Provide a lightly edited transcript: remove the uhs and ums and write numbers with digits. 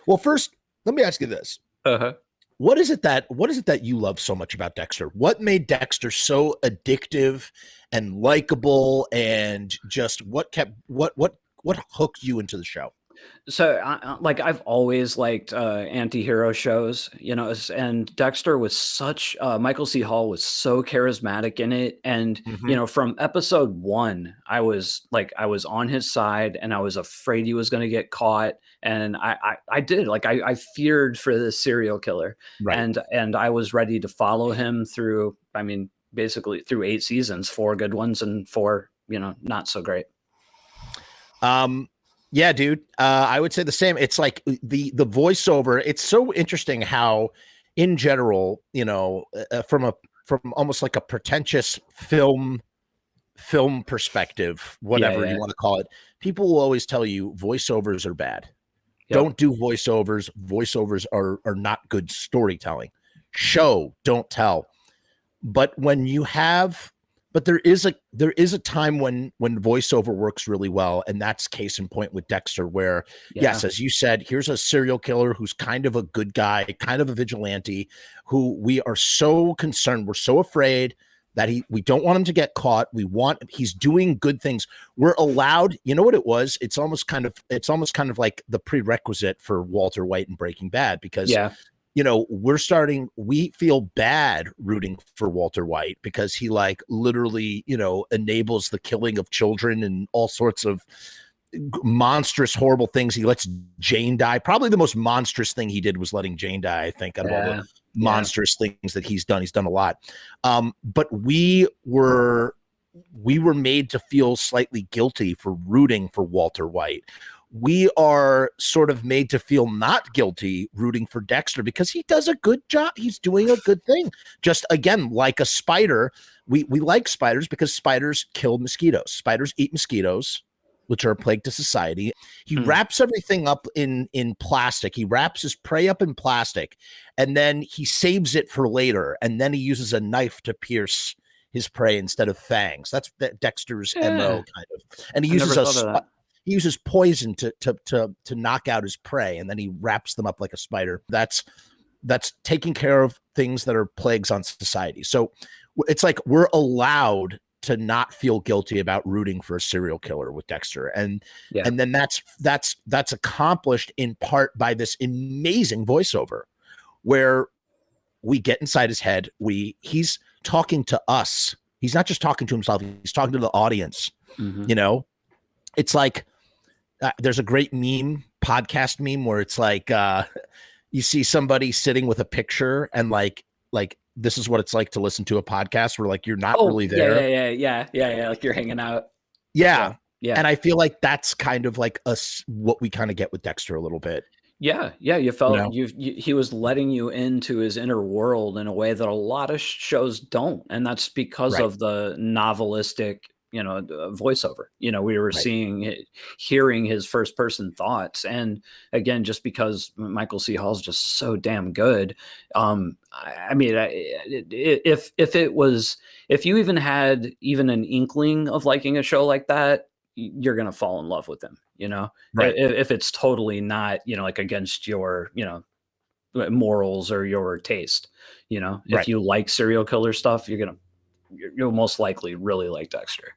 Well, first, let me ask you this. Uh-huh. What is it that you love so much about Dexter? What made Dexter so addictive and likable, and just what hooked you into the show? So, like, I've always liked anti-hero shows, and Dexter was such Michael C. Hall was so charismatic in it, and Mm-hmm. from episode one, I was on his side, and I was afraid he was going to get caught, and I did I feared for this serial killer, Right. and I was ready to follow him through. I mean, basically through 8 seasons, 4 good ones and 4 not so great. Yeah, dude. I would say the same. It's like the voiceover. It's so interesting how, in general, from almost like a pretentious film perspective, Yeah, whatever you yeah, want to call it, people will always tell you voiceovers are bad. yep. Don't do voiceovers. Voiceovers are not good storytelling. Show, don't tell. But when you have but there is a time when voiceover works really well, and that's case in point with Dexter, where Yeah. yes, as you said, here's a serial killer who's kind of a good guy, kind of a vigilante, who we are so concerned, we're so afraid that we don't want him to get caught. He's doing good things. We're allowed, you know what it was? It's almost kind of like the prerequisite for Walter White and Breaking Bad, because Yeah. we feel bad rooting for Walter White because he like literally, enables the killing of children and all sorts of monstrous, horrible things. He lets Jane die. Probably the most monstrous thing he did was letting Jane die, I think, out of all the Yeah. monstrous things that he's done. He's done a lot. But we were made to feel slightly guilty for rooting for Walter White. We are sort of made to feel not guilty rooting for Dexter because he does a good job. He's doing a good thing. Just again, like a spider, we like spiders because spiders kill mosquitoes. Spiders eat mosquitoes, which are a plague to society. He Hmm. wraps everything up in plastic. He wraps his prey up in plastic, and then he saves it for later. And then he uses a knife to pierce his prey instead of fangs. That's Dexter's Yeah. MO, kind of. And I never thought of that. he uses poison to knock out his prey, and then he wraps them up like a spider. That's taking care of things that are plagues on society. So it's like we're allowed to not feel guilty about rooting for a serial killer with Dexter, and Yeah. then that's accomplished in part by this amazing voiceover, where we get inside his head. He's talking to us. He's not just talking to himself. He's talking to the audience. Hmm. It's like there's a great podcast meme where it's like you see somebody sitting with a picture and like this is what it's like to listen to a podcast where like you're not really there. Yeah. Like you're hanging out. Yeah. Yeah. And I feel like that's kind of like what we kind of get with Dexter a little bit. Yeah. You felt he was letting you into his inner world in a way that a lot of shows don't, and that's because Right. of the novelistic, voiceover. We were Right. hearing his first person thoughts, and again, just because Michael C. Hall's just so damn good. I mean, if you even had even an inkling of liking a show like that, you're gonna fall in love with him. Right. If it's totally not, like against your, morals or your taste. If Right. you like serial killer stuff, you'll most likely really like Dexter.